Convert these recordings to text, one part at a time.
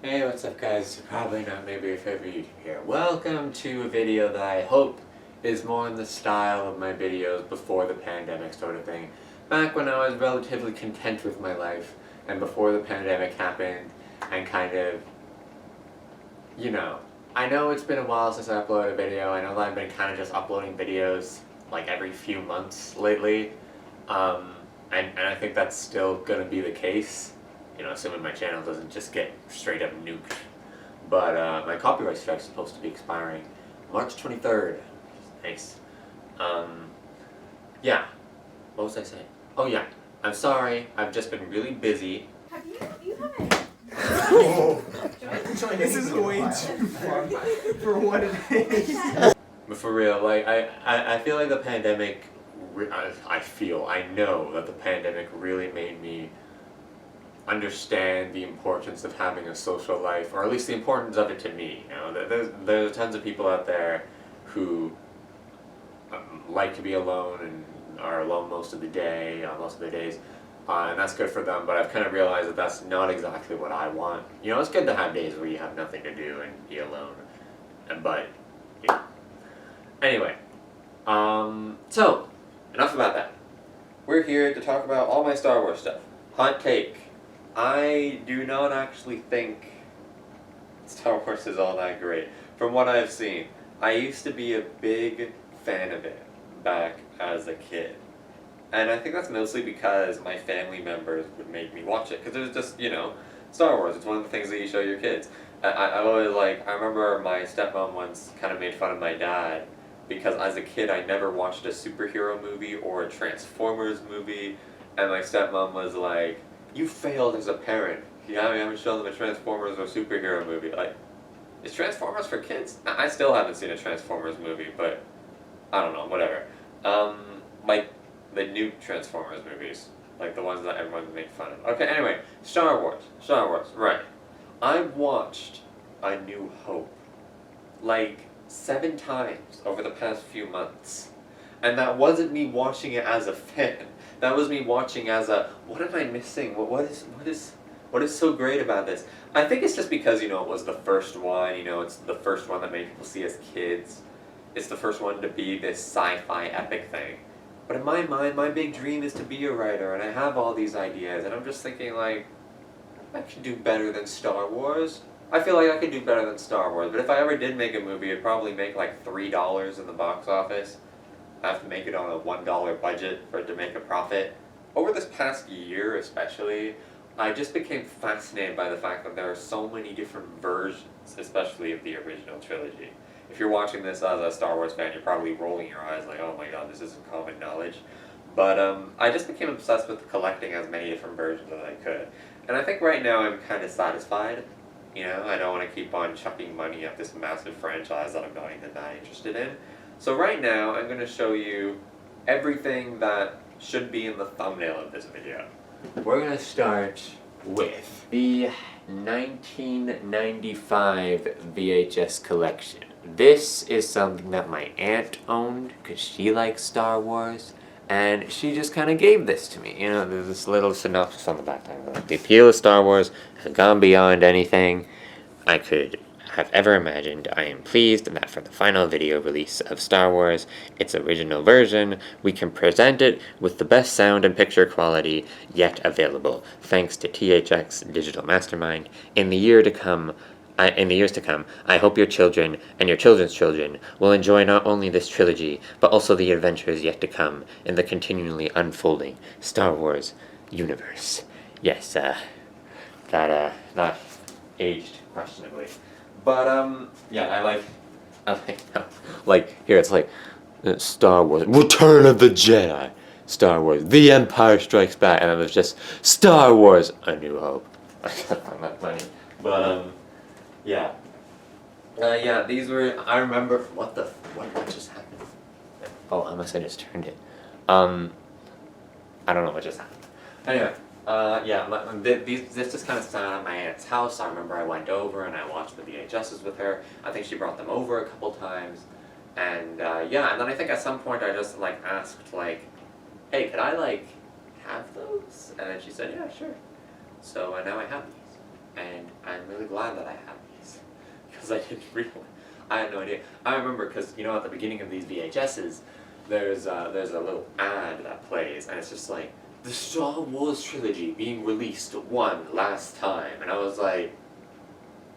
Hey, what's up guys? Probably not maybe your favorite YouTuber here. Welcome to a video that I hope is more in the style of my videos before the pandemic sort of thing. Back when I was relatively content with my life, and before the pandemic happened, and kind of, you know, I know it's been a while since I uploaded a video. I know that I've been kind of just uploading videos like every few months lately, and I think that's still going to be the case. You know, assuming my channel doesn't just get straight up nuked. But my copyright strike is supposed to be expiring March 23rd. Nice. Yeah. What was I saying? Oh yeah. I'm sorry. I've just been really busy. You haven't. Oh, this is way too fun for what it is. But for real, like, I feel like the pandemic, I know that the pandemic really made me understand the importance of having a social life, or at least the importance of it to me. You know, there's tons of people out there who like to be alone and are alone most of the day, most of the days, and that's good for them. But I've kind of realized that that's not exactly what I want. You know, it's good to have days where you have nothing to do and be alone, but yeah. Anyway, so enough about that. We're here to talk about all my Star Wars stuff. Hot take. I do not actually think Star Wars is all that great. From what I've seen, I used to be a big fan of it back as a kid. And I think that's mostly because my family members would make me watch it. Because it was just, you know, Star Wars. It's one of the things that you show your kids. I always I remember my stepmom once kind of made fun of my dad because as a kid I never watched a superhero movie or a Transformers movie. And my stepmom was like, "You failed as a parent. You haven't shown them a Transformers or superhero movie." Like, is Transformers for kids? I still haven't seen a Transformers movie, but I don't know, whatever. Like the new Transformers movies, like the ones that everyone makes fun of. Okay, anyway, Star Wars, right. I watched A New Hope like 7 times over the past few months. And that wasn't me watching it as a fan. That was me watching as a, what am I missing? What is so great about this? I think it's just because, you know, it was the first one, you know, it's the first one that made people see as kids. It's the first one to be this sci-fi epic thing. But in my mind, my big dream is to be a writer, and I have all these ideas, and I'm just thinking, like, I could do better than Star Wars. I feel like I could do better than Star Wars, but if I ever did make a movie, it'd probably make like $3 in the box office. I have to make it on a $1 budget for it to make a profit. Over this past year especially, I just became fascinated by the fact that there are so many different versions, especially of the original trilogy. If you're watching this as a Star Wars fan, you're probably rolling your eyes like, oh my god, this isn't common knowledge. But I just became obsessed with collecting as many different versions as I could. And I think right now I'm kind of satisfied. You know, I don't want to keep on chucking money at this massive franchise that I'm not even that interested in. So right now, I'm going to show you everything that should be in the thumbnail of this video. We're going to start with the 1995 VHS collection. This is something that my aunt owned because she likes Star Wars, and she just kind of gave this to me. You know, there's this little synopsis on the back. The appeal of Star Wars has gone beyond anything I could have ever imagined. I am pleased that for the final video release of Star Wars, its original version, we can present it with the best sound and picture quality yet available, thanks to THX Digital Mastermind. In the years to come, I hope your children and your children's children will enjoy not only this trilogy, but also the adventures yet to come in the continually unfolding Star Wars universe. Yes, that aged questionably. But, yeah, like, here it's like, Star Wars, Return of the Jedi, Star Wars, The Empire Strikes Back, and then there's just Star Wars, A New Hope. I find that funny. But, yeah. Yeah, these were, I remember, what just happened? Oh, I must have just turned it. I don't know what just happened. Anyway. Yeah, this just kind of sat at my aunt's house. I remember I went over and I watched the VHSs with her. I think she brought them over a couple times. And, yeah, and then I think at some point I just, like, asked, like, hey, could I, like, have those? And then she said, yeah, sure. So now I have these. and I'm really glad that I have these, because I didn't realize, I had no idea. I remember, because, you know, at the beginning of these VHSs, there's a little ad that plays, and it's just like, the Star Wars trilogy being released one last time, and I was like,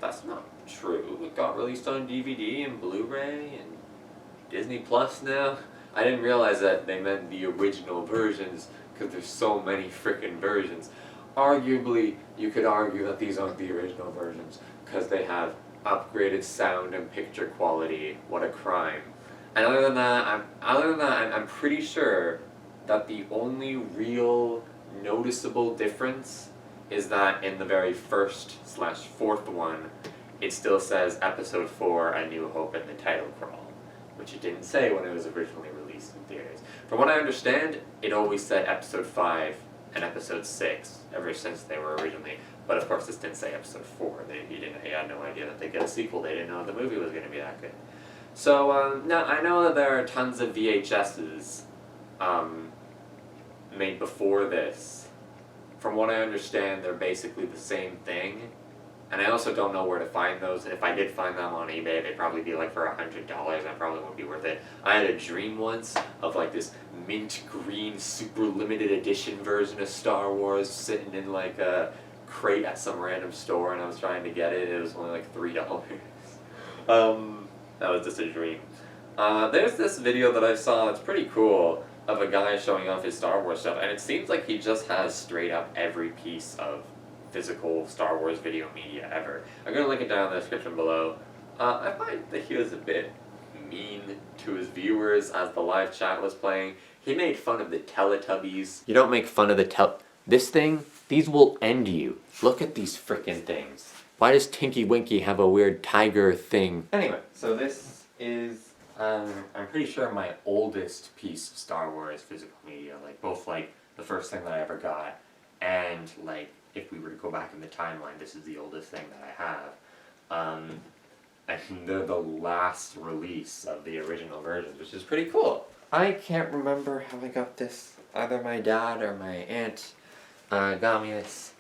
that's not true. It got released on DVD and Blu-ray and Disney Plus now. I didn't realize that they meant the original versions, because there's so many frickin' versions. Arguably, you could argue that these aren't the original versions, because they have upgraded sound and picture quality. What a crime. And other than that, I'm pretty sure that the only real noticeable difference is that in the very first/4th one, it still says Episode 4, A New Hope in the title crawl, which it didn't say when it was originally released in theaters. From what I understand, it always said Episode 5 and Episode 6 ever since they were originally, but of course this didn't say Episode 4. He had no idea that they'd get a sequel. They didn't know the movie was going to be that good. So, now I know that there are tons of VHSs made before this. From what I understand, they're basically the same thing. And I also don't know where to find those. If I did find them on eBay, they'd probably be like for $100. I probably wouldn't be worth it. I had a dream once of like this mint green super limited edition version of Star Wars sitting in like a crate at some random store, and I was trying to get it. It was only like $3. That was just a dream. There's this video that I saw that's pretty cool of a guy showing off his Star Wars stuff, and it seems like he just has straight up every piece of physical Star Wars video media ever. I'm going to link it down in the description below. I find that he was a bit mean to his viewers as the live chat was playing. He made fun of the Teletubbies. You don't make fun of the This thing, these will end you. Look at these frickin' things. Why does Tinky Winky have a weird tiger thing? Anyway, so this is, I'm pretty sure my oldest piece of Star Wars physical media. Like, both, like, the first thing that I ever got, and, like, if we were to go back in the timeline, this is the oldest thing that I have. And they're the last release of the original versions, which is pretty cool. I can't remember how I got this. Either my dad or my aunt got me this.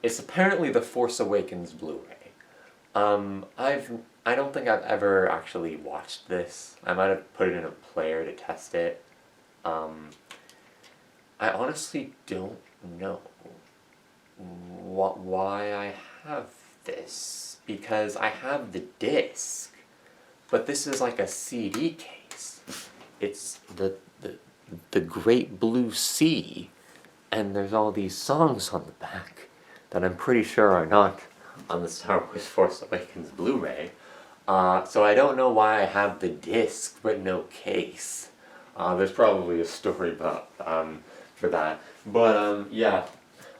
It's apparently the Force Awakens Blu-ray. I don't think I've ever actually watched this. I might have put it in a player to test it. I honestly don't know why I have this, because I have the disc, but this is like a CD case. It's the Great Blue Sea, and there's all these songs on the back that I'm pretty sure are not on the Star Wars Force Awakens Blu-ray. So I don't know why I have the disc but no case. There's probably a story about for that, but yeah.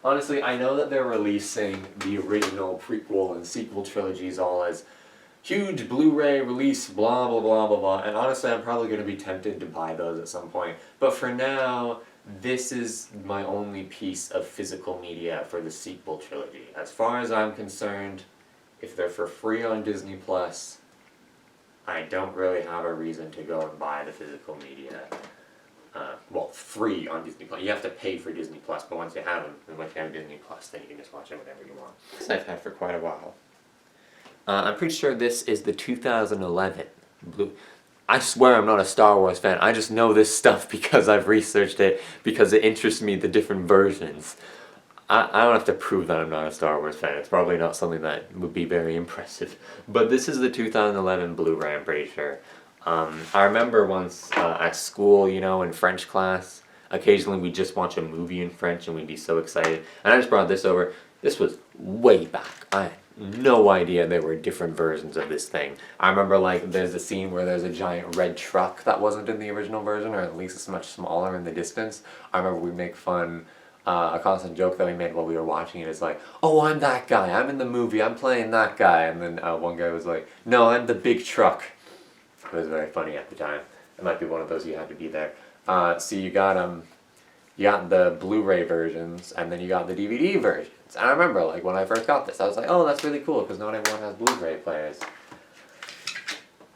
Honestly, I know that they're releasing the original prequel and sequel trilogies all as huge Blu-ray release, blah blah blah blah blah, and honestly I'm probably going to be tempted to buy those at some point. But for now, this is my only piece of physical media for the sequel trilogy. As far as I'm concerned, if they're for free on Disney Plus, I don't really have a reason to go and buy the physical media. Well, free on Disney Plus. You have to pay for Disney Plus, but once you have them, and once you have Disney Plus, then you can just watch it whenever you want. This I've had for quite a while. I'm pretty sure this is the 2011 Blue. I swear I'm not a Star Wars fan. I just know this stuff because I've researched it, because it interests me, the different versions. I don't have to prove that I'm not a Star Wars fan. It's probably not something that would be very impressive. But this is the 2011 Blu-ray, I'm pretty sure. I remember once at school, you know, in French class, occasionally we'd just watch a movie in French and we'd be so excited. And I just brought this over. This was way back. I had no idea there were different versions of this thing. I remember, like, there's a scene where there's a giant red truck that wasn't in the original version, or at least it's much smaller in the distance. I remember we'd make fun, a constant joke that we made while we were watching it is like, oh, I'm that guy, I'm in the movie, I'm playing that guy. And then one guy was like, no, I'm the big truck. It was very funny at the time. It might be one of those you had to be there. So you got the Blu-ray versions, and then you got the DVD versions. And I remember, like, when I first got this, I was like, oh, that's really cool, because not everyone has Blu-ray players.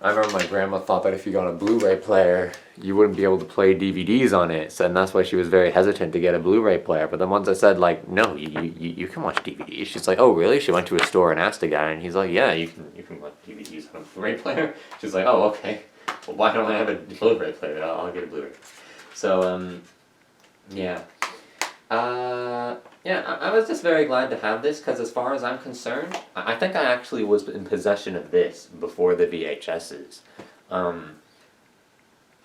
I remember my grandma thought that if you got a Blu-ray player, you wouldn't be able to play DVDs on it, so, and that's why she was very hesitant to get a Blu-ray player. But then once I said, like, no, you can watch DVDs, she's like, oh, really? She went to a store and asked a guy, and he's like, yeah, you can watch DVDs on a Blu-ray player. She's like, oh, okay. Well, why don't I have a Blu-ray player? I'll get a Blu-ray. So, yeah. Yeah, I was just very glad to have this, because as far as I'm concerned, I think I actually was in possession of this before the VHSs.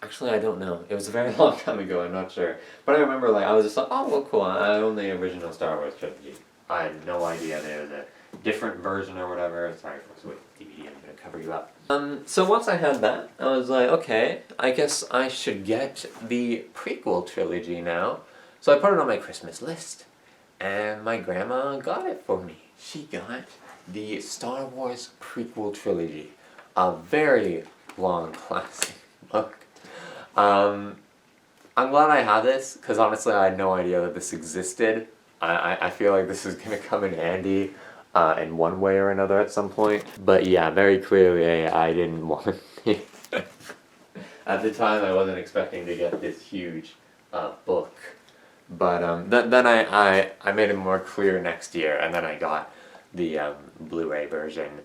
Actually, I don't know. It was a very long time ago, I'm not sure. But I remember, like, I was just like, oh, well, cool, I own the original Star Wars trilogy. I had no idea there was a different version or whatever. Sorry, folks, wait, DVD, I'm gonna cover you up. So once I had that, I was like, okay, I guess I should get the prequel trilogy now. So I put it on my Christmas list. And my grandma got it for me. She got the Star Wars Prequel Trilogy. A very long classic book. I'm glad I have this, because honestly I had no idea that this existed. I feel like this is going to come in handy in one way or another at some point. But yeah, very clearly I didn't want it. At the time I wasn't expecting to get this huge book. But then I made it more clear next year, and then I got the Blu-ray version.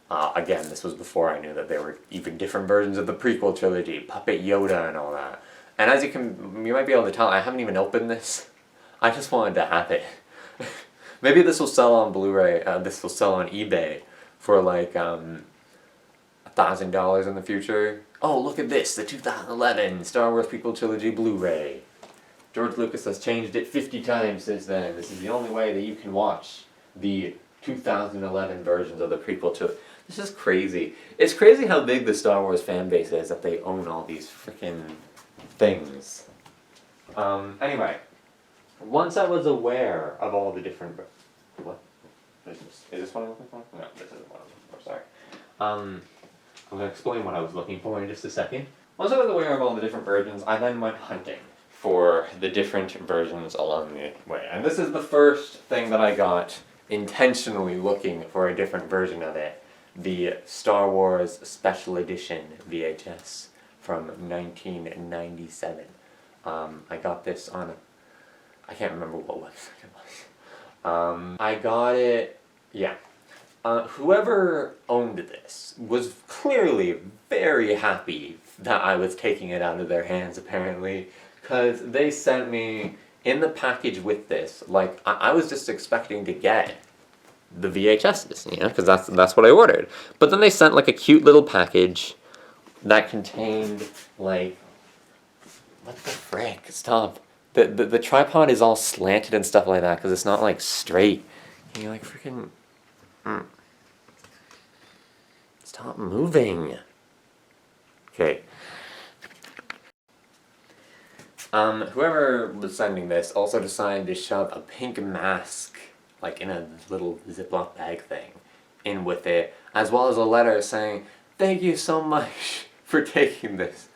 Again, this was before I knew that there were even different versions of the prequel trilogy, Puppet Yoda and all that. And as you might be able to tell, I haven't even opened this. I just wanted to have it. Maybe this will sell on Blu-ray, this will sell on eBay for like $1,000 in the future. Oh, look at this, the 2011 Star Wars Prequel Trilogy Blu-ray. George Lucas has changed it 50 times since then. This is the only way that you can watch the 2011 versions of the prequel to. This is crazy. It's crazy how big the Star Wars fan base is, that they own all these freaking things. Anyway, once I was aware of all the different. What? Is this what I'm looking for? No, this isn't what I'm looking for. Sorry. I'm going to explain what I was looking for in just a second. Once I was aware of all the different versions, I then went hunting for the different versions along the way. And this is the first thing that I got intentionally looking for a different version of it. The Star Wars Special Edition VHS from 1997. I got this on, I can't remember what website it was. I got it, yeah. Whoever owned this was clearly very happy that I was taking it out of their hands, apparently. Because they sent me, in the package with this, like, I was just expecting to get the VHSs, you know, because that's what I ordered. But then they sent, like, a cute little package that contained, like, what the frick, stop. The tripod is all slanted and stuff like that, because it's not, like, straight. And you're like, freaking, stop moving. Okay. Whoever was sending this also decided to shove a pink mask, like in a little Ziploc bag thing, in with it, as well as a letter saying, thank you so much for taking this.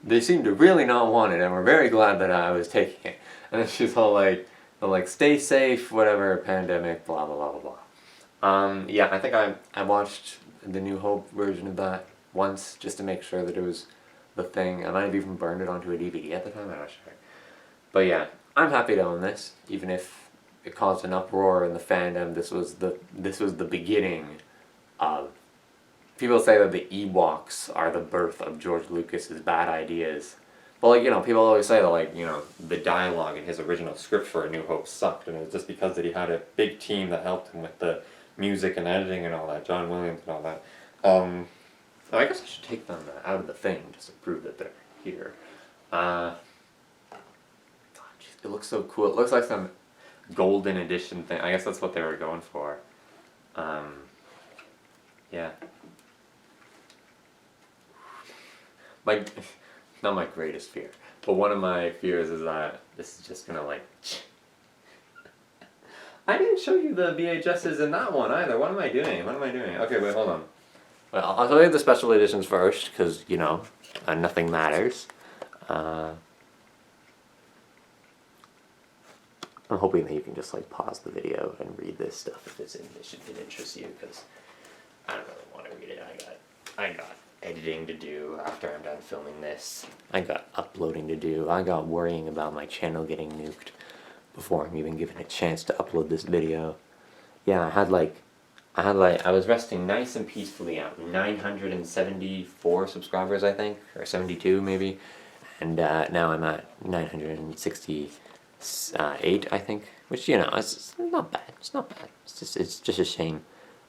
They seem to really not want it, and we're very glad that I was taking it. And it's just all like, stay safe, whatever, pandemic, blah, blah, blah, blah, blah. Yeah, I think I watched the New Hope version of that once, just to make sure that it was the thing. I might have even burned it onto a DVD at the time, I'm not sure. But yeah, I'm happy to own this, even if it caused an uproar in the fandom. This was the beginning of. People say that the Ewoks are the birth of George Lucas's bad ideas. But like, you know, people always say that, like, you know, the dialogue in his original script for A New Hope sucked, and it was just because that he had a big team that helped him with the music and editing and all that, John Williams and all that. I guess I should take them out of the thing just to prove that they're here. God, it looks so cool. It looks like some golden edition thing. I guess that's what they were going for. Yeah. Not my greatest fear, but one of my fears is that this is just gonna, like... I didn't show you the VHSs in that one either. What am I doing? Okay, wait, hold on. Well, I'll show you the special editions first, because, you know, nothing matters. I'm hoping that you can just, like, pause the video and read this stuff if it interests you, because I don't really want to read it. I got editing to do after I'm done filming this. I got uploading to do. I got worrying about my channel getting nuked before I'm even given a chance to upload this video. Yeah, I was resting nice and peacefully at 974 subscribers, I think, or 72 maybe, and now I'm at 968, I think, which, you know, it's not bad. It's not bad. It's just a shame.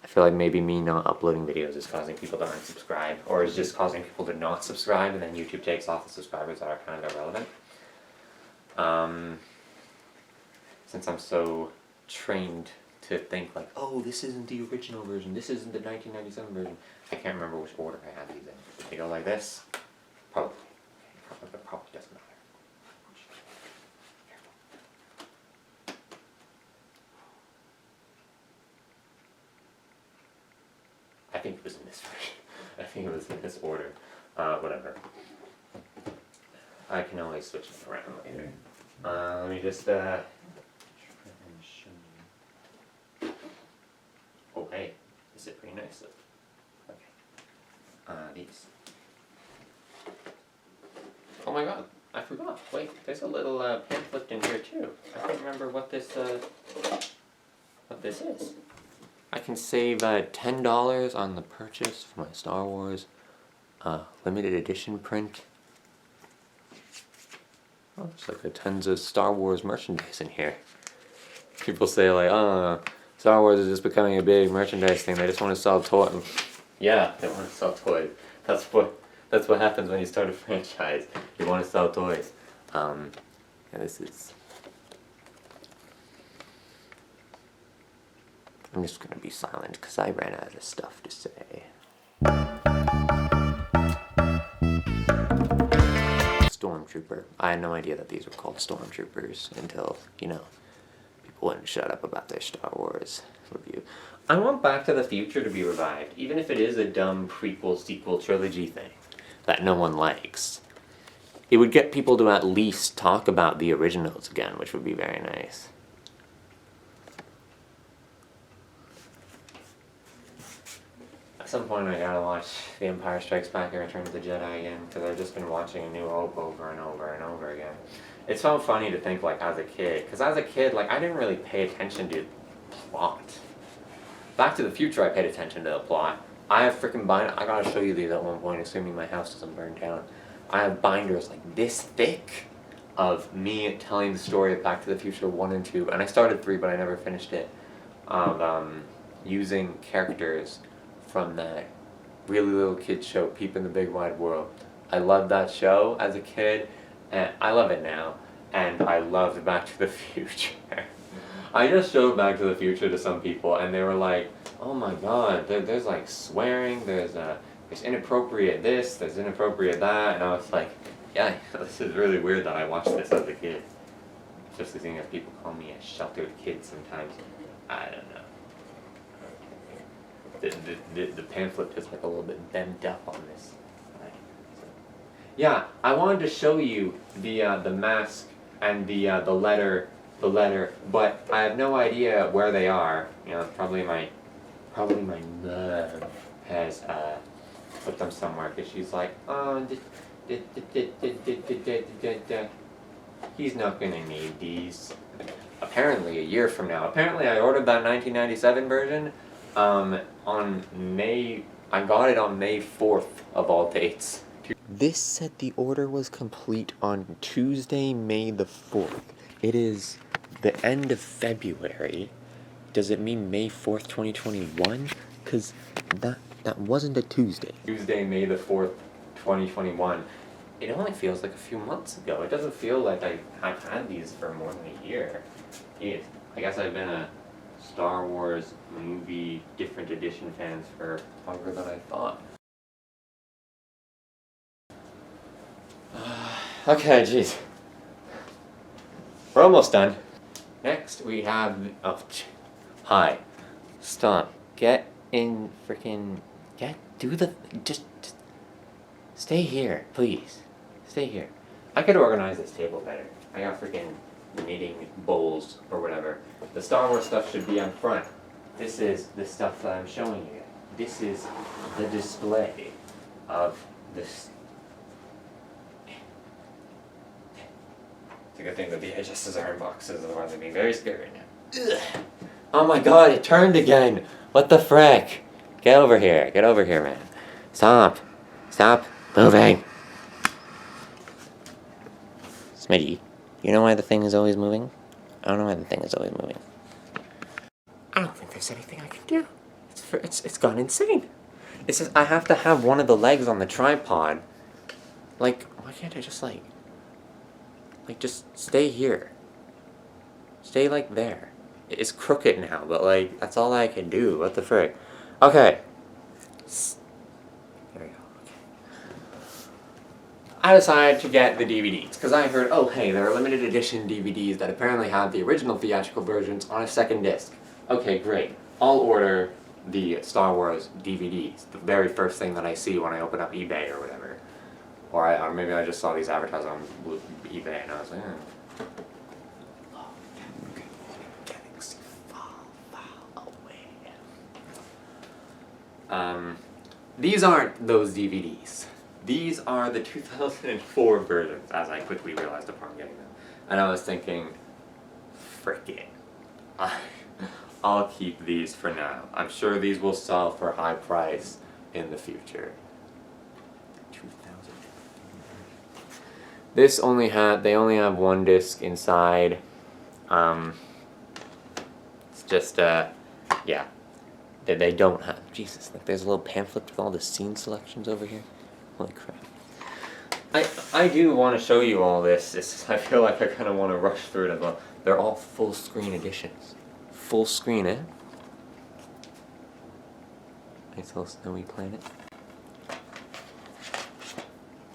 I feel like maybe me not uploading videos is causing people to unsubscribe, or is just causing people to not subscribe, and then YouTube takes off the subscribers that are kind of irrelevant. Since I'm so trained to think like, oh, this isn't the original version, this isn't the 1997 version. I can't remember which order I have these in. Did they go like this? Probably. Probably doesn't matter. I think it was in this version. I think it was in this order. Whatever. I can always switch them around later. Let me just try and show you. Oh, hey, this is pretty nice. Okay. These. Oh my god, I forgot. Wait, there's a little pamphlet in here too. I can't remember what this is. I can save $10 on the purchase for my Star Wars limited edition print. Oh, there's like tons of Star Wars merchandise in here. People say like, oh, Star Wars is just becoming a big merchandise thing. They just want to sell toys. Yeah, they want to sell toys. That's what happens when you start a franchise. You want to sell toys. Yeah, this is. I'm just gonna be silent because I ran out of stuff to say. Stormtrooper. I had no idea that these were called Stormtroopers until, you know, people wouldn't shut up about their Star Wars review. I want Back to the Future to be revived, even if it is a dumb prequel, sequel, trilogy thing that no one likes. It would get people to at least talk about the originals again, which would be very nice. At some point I gotta watch The Empire Strikes Back and Return of the Jedi again, because I've just been watching A New Hope over and over and over again. It's so funny to think, like, as a kid, because as a kid, like, I didn't really pay attention to plot. Back to the Future, I paid attention to the plot. I have freaking binders. I gotta show you these at one point, assuming my house doesn't burn down. I have binders like this thick of me telling the story of Back to the Future 1 and 2, and I started 3, but I never finished it, of using characters from that really little kid show, Peep in the Big Wide World. I loved that show as a kid, and I love it now, and I loved Back to the Future. I just showed Back to the Future to some people, and they were like, oh my god, there's like swearing, there's inappropriate this, there's inappropriate that, and I was like, yeah, this is really weird that I watched this as a kid. Especially seeing as people call me a sheltered kid sometimes. I don't know. The pamphlet is like a little bit bent up on this. Yeah, I wanted to show you the mask and the letter, but I have no idea where they are. You know, probably my mom has put them somewhere because she's like, oh, he's not gonna need these. Apparently, a year from now. Apparently, I ordered that 1997 version. On May, I got it on May 4th of all dates. This said the order was complete on Tuesday, May the 4th. It is the end of February. Does it mean May 4th, 2021? Because that wasn't a Tuesday. Tuesday, May the 4th, 2021. It only feels like a few months ago. It doesn't feel like I've had these for more than a year. Jeez, I guess I've been a Star Wars movie different edition fans for longer than I thought. Okay, jeez. We're almost done. Next we have, hi. Stop. Get in freaking, just stay here, please. Stay here. I could organize this table better. I got freaking knitting bowls or whatever. The Star Wars stuff should be on front. This is the stuff that I'm showing you. This is the display. of this. It's a good thing that the VHSs are in boxes, otherwise I'd be very scared right now. Ugh. Oh my god, it turned again! What the frick? Get over here, man. Stop moving. Smidgy, you know why the thing is always moving? I don't know why the thing is always moving. I don't think there's anything I can do. It's gone insane. It says I have to have one of the legs on the tripod. Like, why can't I just just stay here? Stay like there. It's crooked now, but like, that's all I can do. What the frick? Okay. There we go. Okay. I decided to get the DVDs, because I heard, oh hey, there are limited edition DVDs that apparently have the original theatrical versions on a second disc. Okay, great. I'll order the Star Wars DVDs, the very first thing that I see when I open up eBay or whatever. Or maybe I just saw these advertised on eBay and I was like, Galaxy far away. These aren't those DVDs. These are the 2004 versions, as I quickly realized upon getting them. And I was thinking, frick it. I'll keep these for now. I'm sure these will sell for a high price in the future. 2000. They only have one disc inside. It's just yeah. They don't have, Jesus, like there's a little pamphlet with all the scene selections over here. Holy crap. I do want to show you all this. I feel like I kind of want to rush through it, but they're all full screen editions. Full screen, eh? Nice little snowy planet.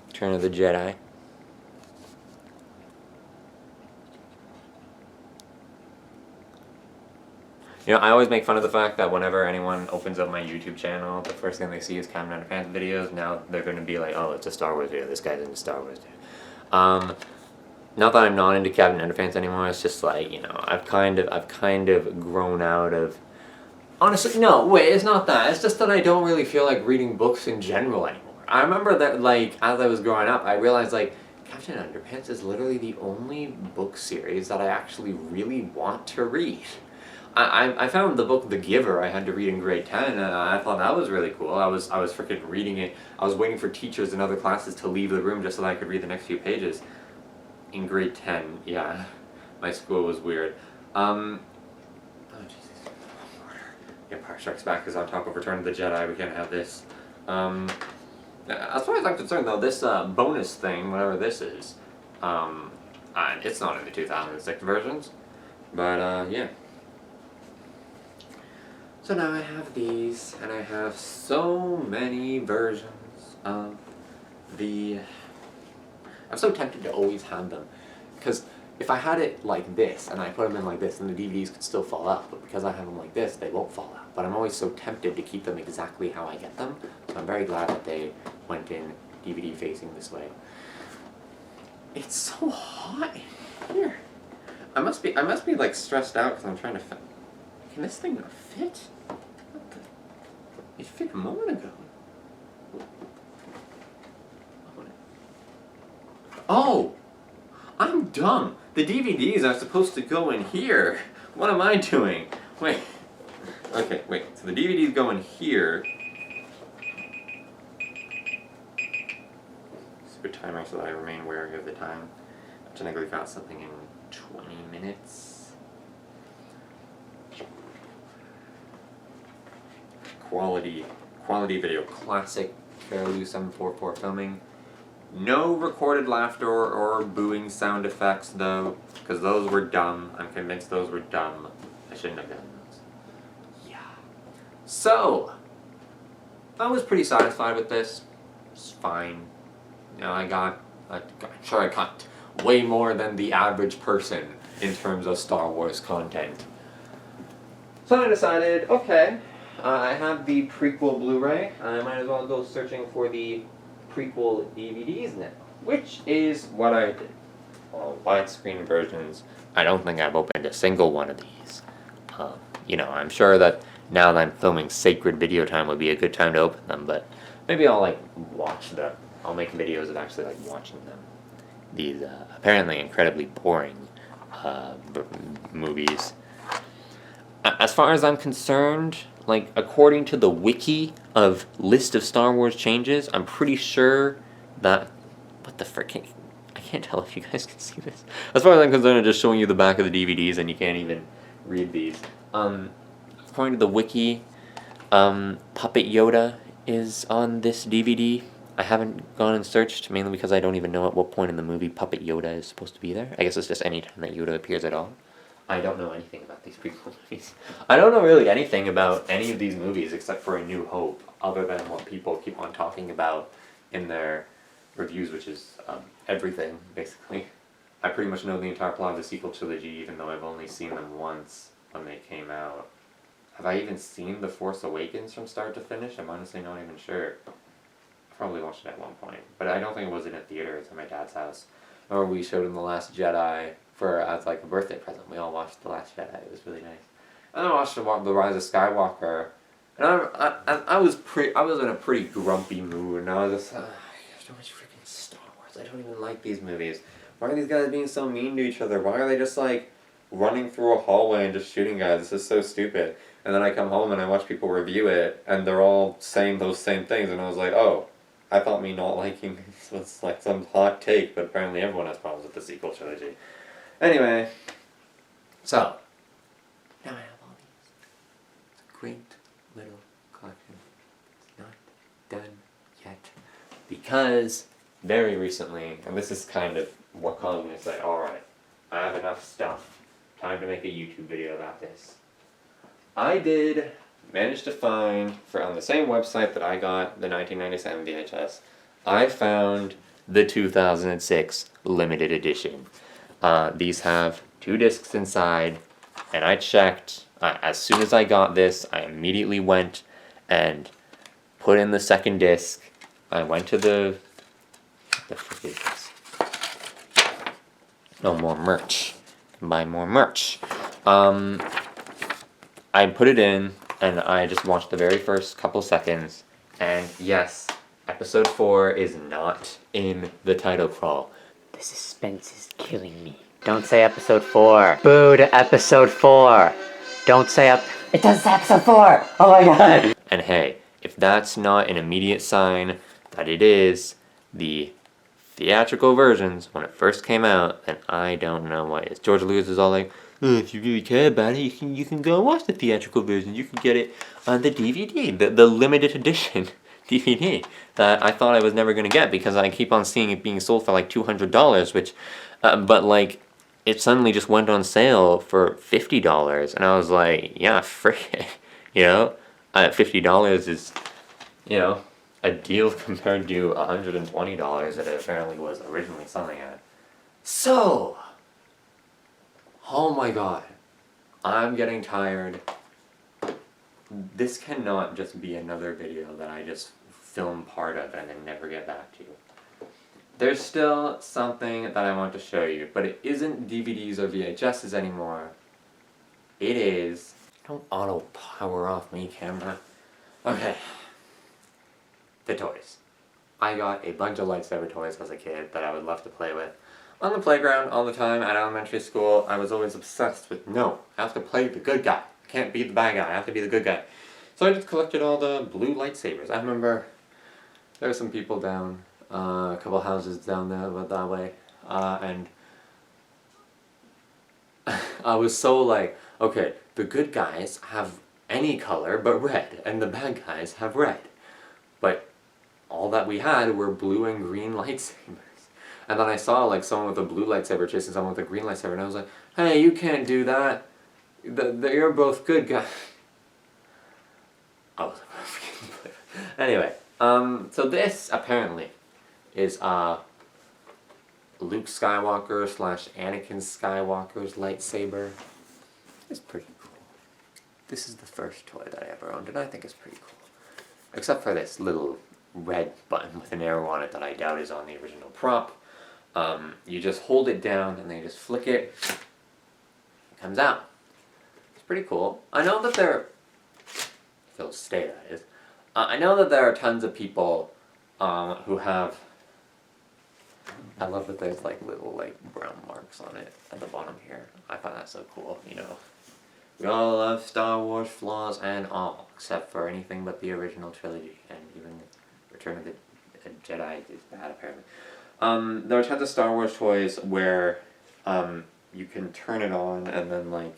Return of the Jedi. You know, I always make fun of the fact that whenever anyone opens up my YouTube channel, the first thing they see is Captain Underpants videos. Now they're going to be like, oh, it's a Star Wars video. This guy's into Star Wars video. Not that I'm not into Captain Underpants anymore. It's just like, you know, I've kind of grown out of. Honestly, no, wait, it's not that. It's just that I don't really feel like reading books in general anymore. I remember that, like, as I was growing up, I realized, like, Captain Underpants is literally the only book series that I actually really want to read. I found the book The Giver I had to read in grade 10, and I thought that was really cool. I was freaking reading it. I was waiting for teachers in other classes to leave the room just so that I could read the next few pages. In grade 10, yeah. My school was weird. Oh, Jesus. Empire Strikes Back is on top of Return of the Jedi. We can't have this. As far as I'm concerned, though, this bonus thing, whatever this is, it's not in the 2006 versions. But, yeah. So now I have these, and I have so many versions of the... I'm so tempted to always have them, because if I had it like this, and I put them in like this, then the DVDs could still fall out, but because I have them like this, they won't fall out. But I'm always so tempted to keep them exactly how I get them, so I'm very glad that they went in DVD facing this way. It's so hot in here. I must be like stressed out because I'm trying to fit. Can this thing not fit? What the? It fit a moment ago. Oh! I'm dumb! The DVDs are supposed to go in here! What am I doing? Wait. Okay, wait. So the DVDs go in here. Super timer so that I remain wary of the time. I technically got something in 20 minutes. Quality video. Classic Carolu 744 filming. No recorded laughter or booing sound effects, though, because those were dumb. I'm convinced those were dumb. I shouldn't have done those. Yeah. So, I was pretty satisfied with this. It's fine. You know, I'm sure I got way more than the average person in terms of Star Wars content. So I decided, okay, I have the prequel Blu-ray. I might as well go searching for the prequel DVDs now, which is what I did. Well, widescreen versions, I don't think I've opened a single one of these. You know, I'm sure that now that I'm filming Sacred Video Time would be a good time to open them, but Maybe I'll like watch them. I'll make videos of actually like watching them. These apparently incredibly boring movies. As far as I'm concerned, like according to the wiki of list of Star Wars changes, I'm pretty sure that what the frick? I can't tell if you guys can see this. As far as I'm concerned, I'm just showing you the back of the DVDs, and you can't even read these. According to the wiki, Puppet Yoda is on this DVD. I haven't gone and searched, mainly because I don't even know at what point in the movie Puppet Yoda is supposed to be there. I guess it's just any time that Yoda appears at all. I don't know anything about these prequel movies. I don't know really anything about any of these movies except for A New Hope, other than what people keep on talking about in their reviews, which is everything, basically. I pretty much know the entire plot of the sequel trilogy, even though I've only seen them once when they came out. Have I even seen The Force Awakens from start to finish? I'm honestly not even sure. I probably watched it at one point, but I don't think it was in a theater. It's at my dad's house. Or we showed him The Last Jedi as like a birthday present. We all watched The Last Jedi. It was really nice. And then I watched The Rise of Skywalker, and I was in a pretty grumpy mood, and I was just, there's so much freaking Star Wars. I don't even like these movies. Why are these guys being so mean to each other? Why are they just like running through a hallway and just shooting guys? This is so stupid. And then I come home and I watch people review it, and they're all saying those same things, and I was like, oh, I thought me not liking this was like some hot take, but apparently everyone has problems with the sequel trilogy. Anyway, so now I have all these. It's a great little collection. It's not done yet. Because very recently, and this is kind of what caused me to say, alright, I have enough stuff. Time to make a YouTube video about this. I did manage to find, on the same website that I got the 1997 VHS, I found the 2006 limited edition. These have 2 discs inside, and I checked. As soon as I got this, I immediately went and put in the second disc. I went to the frick is this? Oh, more merch. Buy more merch. I put it in, and I just watched the very first couple seconds, and yes, episode 4 is not in the title crawl. The suspense is killing me. Don't say episode 4. Boo to episode 4. Don't say It does say episode 4! Oh my god! And hey, if that's not an immediate sign that it is the theatrical versions when it first came out, then I don't know what is. George Lucas is all like, if you really care about it, you can go and watch the theatrical version. You can get it on the DVD, the limited edition DVD that I thought I was never going to get because I keep on seeing it being sold for like $200, which, but like, it suddenly just went on sale for $50, and I was like, yeah, frick it, you know? $50 is, you know, a deal compared to $120 that it apparently was originally selling at. So, oh my god, I'm getting tired. This cannot just be another video that I just film part of and then never get back to. There's still something that I want to show you, but it isn't DVDs or VHSs anymore. It is... Don't auto power off me, camera. Okay. The toys. I got a bunch of lightsaber toys as a kid that I would love to play with. On the playground all the time at elementary school, I was always obsessed with, no, I have to play the good guy. I can't be the bad guy, I have to be the good guy. So I just collected all the blue lightsabers. I remember there were some people down, a couple houses down there that way, and I was so like, okay, the good guys have any color but red, and the bad guys have red. But all that we had were blue and green lightsabers. And then I saw like someone with a blue lightsaber chasing someone with a green lightsaber, and I was like, hey, you can't do that. You're both good guys. I was anyway, so this apparently is Luke Skywalker / Anakin Skywalker's lightsaber. It's pretty cool. This is the first toy that I ever owned, and I think it's pretty cool. Except for this little red button with an arrow on it that I doubt is on the original prop. You just hold it down and then you just flick it. It comes out. It's pretty cool. I know that they'll stay, that is. I know that there are tons of people who have. I love that there's like little like brown marks on it at the bottom here. I find that so cool. You know, we all love Star Wars flaws and all, except for anything but the original trilogy, and even Return of the Jedi is bad apparently. There are tons of Star Wars toys where you can turn it on and then like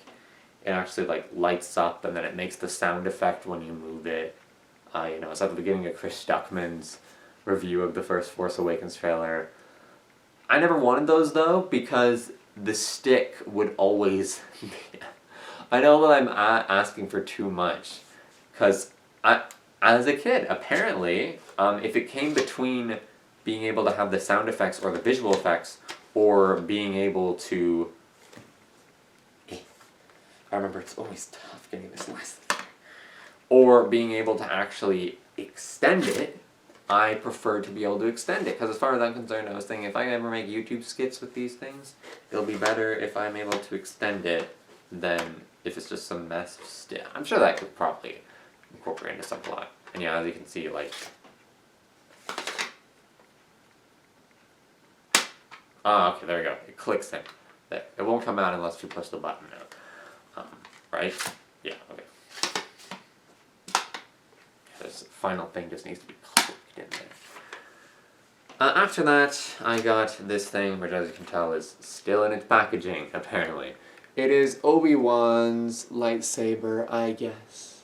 it actually like lights up and then it makes the sound effect when you move it. You know, it's at the beginning of Chris Stuckman's review of the first Force Awakens trailer. I never wanted those though because the stick would always. I know that I'm asking for too much, because as a kid, apparently, if it came between being able to have the sound effects or the visual effects, or being able to. I remember it's always tough getting this last thing. Or being able to actually extend it, I prefer to be able to extend it. Because as far as I'm concerned, I was thinking if I ever make YouTube skits with these things, it'll be better if I'm able to extend it than if it's just some mess of stick. I'm sure that could probably incorporate into some plot. And yeah, as you can see, like... Ah, okay, there we go. It clicks in. There. It won't come out unless you push the button now. Right? Yeah, okay. This final thing just needs to be clicked in there. After that, I got this thing, which as you can tell is still in its packaging, apparently. It is Obi-Wan's lightsaber, I guess.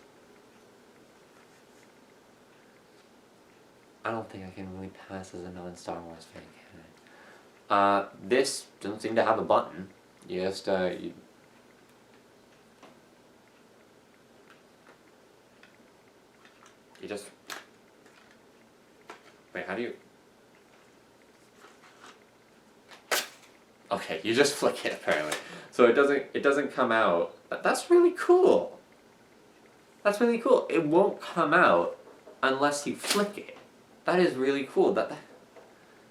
I don't think I can really pass as a non-Star Wars fan, can I? This doesn't seem to have a button. You just, you just... Wait, how do you... Okay, you just flick it apparently. So it doesn't come out. That's really cool. That's really cool. It won't come out unless you flick it. That is really cool. That's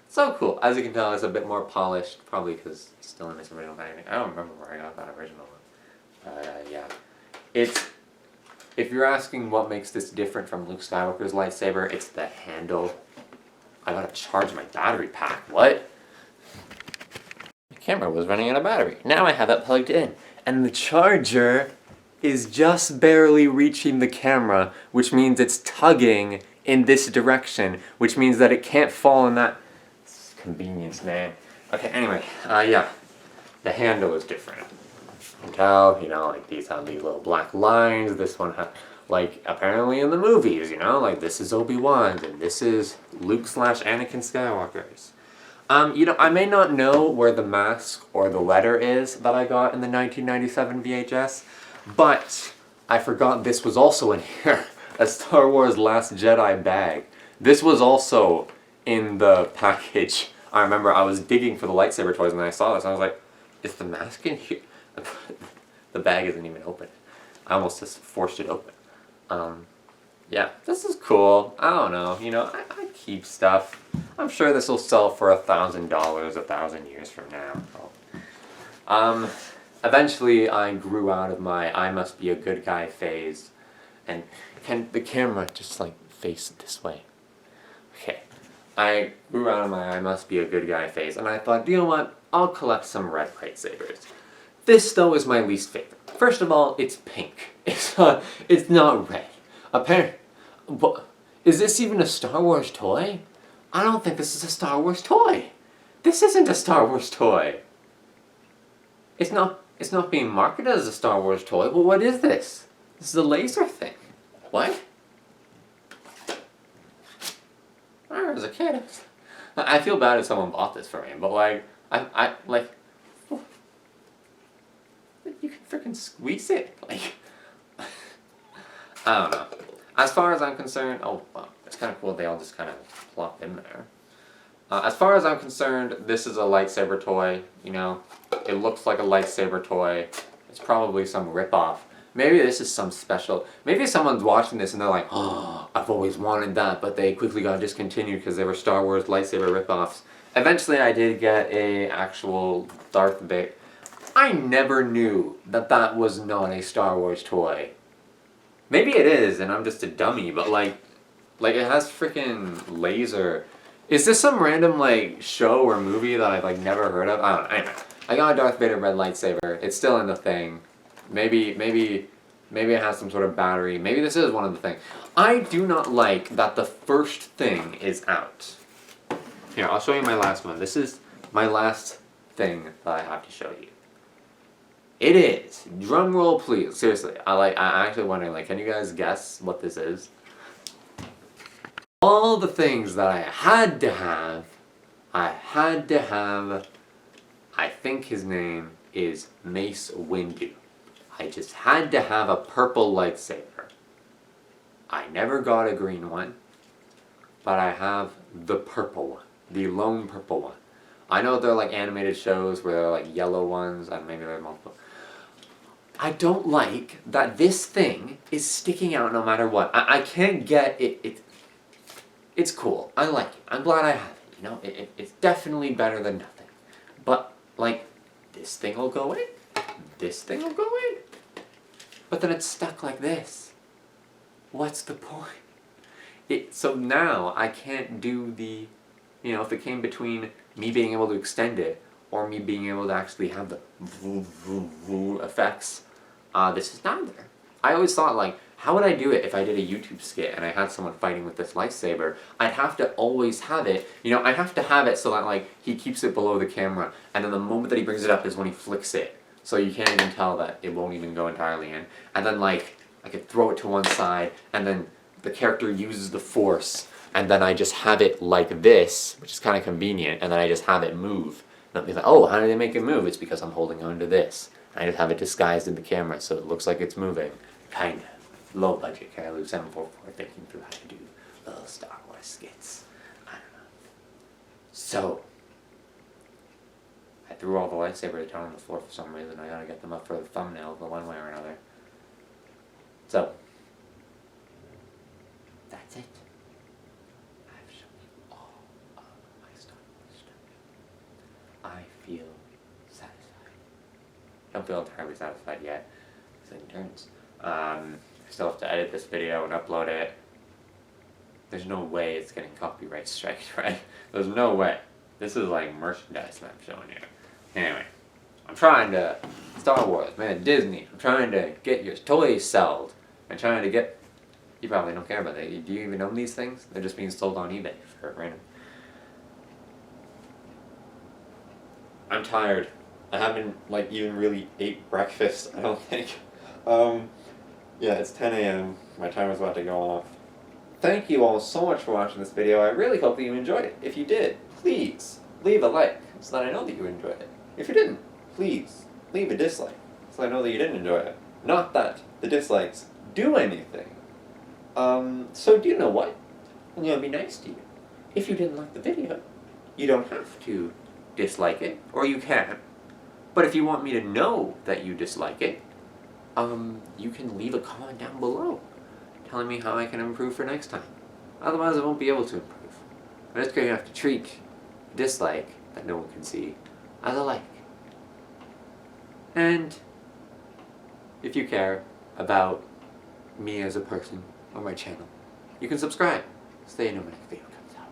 so cool. As you can tell, it's a bit more polished, probably because it's still in its original packaging. I don't remember where I got that original one. Yeah. If you're asking what makes this different from Luke Skywalker's lightsaber, it's the handle. I gotta charge my battery pack. What? The camera was running out of battery. Now I have it plugged in. And the charger is just barely reaching the camera, which means it's tugging in this direction, which means that it can't fall in that... It's convenience, man. Okay, anyway, yeah. The handle is different. You can tell, you know, like these have these little black lines, this one has, like, apparently in the movies, you know, like this is Obi-Wan's and this is Luke/Anakin Skywalker's. You know, I may not know where the mask or the letter is that I got in the 1997 VHS, but I forgot this was also in here, a Star Wars Last Jedi bag. This was also in the package. I remember I was digging for the lightsaber toys and I saw this and I was like, is the mask in here? The bag isn't even open. I almost just forced it open. Yeah, this is cool. I don't know, you know, I keep stuff. I'm sure this will sell for $1,000 1,000 years from now. Eventually I grew out of my I must be a good guy phase. And can the camera just like face it this way? Okay. I grew out of my I must be a good guy phase and I thought, you know what? I'll collect some red lightsabers. This though is my least favorite. First of all, it's pink. It's not red. Apparently, but is this even a Star Wars toy? I don't think this is a Star Wars toy. This isn't a Star Wars toy. It's not being marketed as a Star Wars toy, but what is this? This is a laser thing. What? I remember as a kid. I feel bad if someone bought this for me, but like, I like, you can freaking squeeze it. Like, I don't know. As far as I'm concerned, oh, wow, it's kind of cool they all just kind of plop in there. As far as I'm concerned, this is a lightsaber toy, you know. It looks like a lightsaber toy. It's probably some rip-off. Maybe this is some special... Maybe someone's watching this and they're like, oh, I've always wanted that, but they quickly got discontinued because they were Star Wars lightsaber rip-offs. Eventually I did get a actual Darth Vader. I never knew that that was not a Star Wars toy. Maybe it is, and I'm just a dummy, but like, Like, it has freaking laser. Is this some random, like, show or movie that I've, like, never heard of? I don't know. Anyway, I got a Darth Vader red lightsaber. It's still in the thing. Maybe it has some sort of battery. Maybe this is one of the things. I do not like that the first thing is out. Here, I'll show you my last one. This is my last thing that I have to show you. It is. Drum roll, please. Seriously, I actually wondering, like, can you guys guess what this is? All the things that I had to have, I think his name is Mace Windu. I just had to have a purple lightsaber. I never got a green one, but I have the purple one, the lone purple one. I know they're like animated shows where they're like yellow ones, and maybe they're multiple. I don't like that this thing is sticking out no matter what. I can't get it. It's cool. I like it. I'm glad I have it. You know, it's definitely better than nothing. But, like, this thing will go in. This thing will go in. But then it's stuck like this. What's the point? So now I can't do the, you know, if it came between me being able to extend it or me being able to actually have the effects, this is neither. I always thought, like, how would I do it if I did a YouTube skit and I had someone fighting with this lightsaber? I'd have to always have it, you know, I'd have to have it so that, like, he keeps it below the camera, and then the moment that he brings it up is when he flicks it. So you can't even tell that it won't even go entirely in. And then, like, I could throw it to one side, and then the character uses the force, and then I just have it like this, which is kind of convenient, and then I just have it move. And I'll be like, oh, how did they make it move? It's because I'm holding on to this. And I just have it disguised in the camera, so it looks like it's moving. Kinda. Low budget Carolou 744 thinking through how to do little Star Wars skits. I don't know. So, I threw all the lightsabers down on the floor for some reason. I gotta get them up for the thumbnail, but one way or another. So, that's it. I've shown you all of my Star Wars stuff. I feel satisfied. Don't feel entirely satisfied yet, because it turns. I still have to edit this video and upload it. There's no way it's getting copyright striked, right? There's no way. This is like merchandise that I'm showing you. Anyway, I'm trying to, Star Wars, man, Disney, I'm trying to get your toys sold. I'm trying to get, you probably don't care about that. Do you even own these things? They're just being sold on eBay for random. I'm tired. I haven't, like, even really ate breakfast, I don't think. Yeah, it's 10 a.m. My timer's about to go off. Thank you all so much for watching this video. I really hope that you enjoyed it. If you did, please leave a like so that I know that you enjoyed it. If you didn't, please leave a dislike so I know that you didn't enjoy it. Not that the dislikes do anything. So do you know what? I'm gonna be nice to you. If you didn't like the video, you don't have to dislike it, or you can. But if you want me to know that you dislike it, you can leave a comment down below telling me how I can improve for next time. Otherwise, I won't be able to improve. I'm just going to have to treat dislike that no one can see as a like. And if you care about me as a person or my channel, you can subscribe so you know when the next video comes out.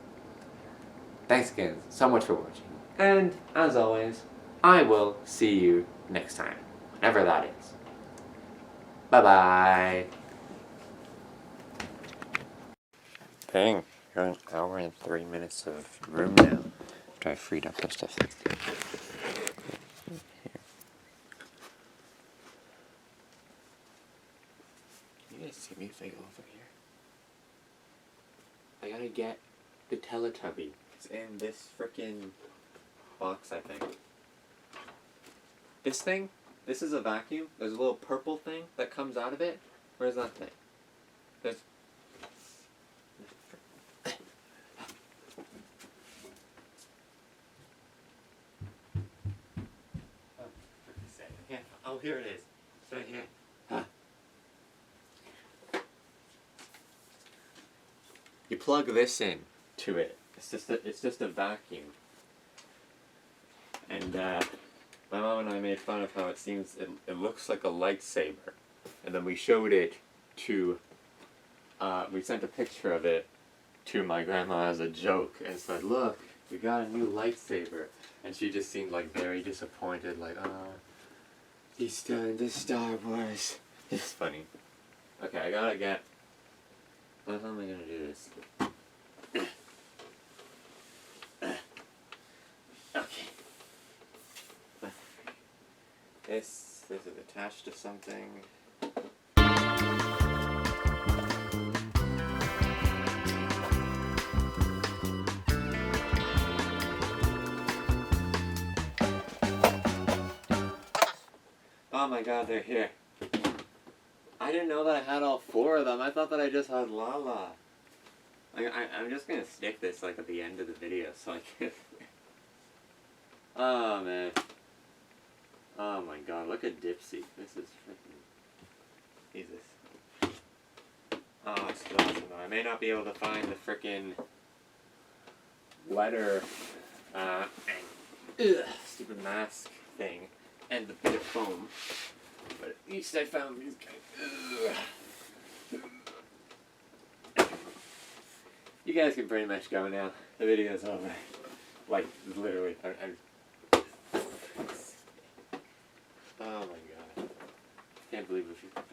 Thanks again so much for watching. And as always, I will see you next time, whenever that is. Bye-bye. Dang, you're an hour and 3 minutes of room now. After I freed up some stuff. You guys see me if I go over here? I gotta get the Teletubby. It's in this frickin' box, I think. This thing? This is a vacuum. There's a little purple thing that comes out of it. Where's that thing? There's... Yeah. Oh, here it is. It's right here. Huh. You plug this in to it. It's just a vacuum. And my mom and I made fun of how it seems, it looks like a lightsaber. And then we showed it to, we sent a picture of it to my grandma as a joke and said, "Look, we got a new lightsaber," and she just seemed like very disappointed, like, "Oh, he's still into Star Wars." It's funny. Okay, I gotta get. How am I gonna do this? Okay. This is attached to something. Oh my god, they're here. I didn't know that I had all 4 of them. I thought that I just had Lala. I'm just gonna stick this like at the end of the video so I can. Oh man. Oh my god, look at Dipsy. This is freaking. Jesus. Oh, it's awesome though. I may not be able to find the freaking letter, stupid mask thing, and the bit of foam. But at least I found these guys. You guys can pretty much go now. The video's over. Like, literally. Oh my god. Can't believe it.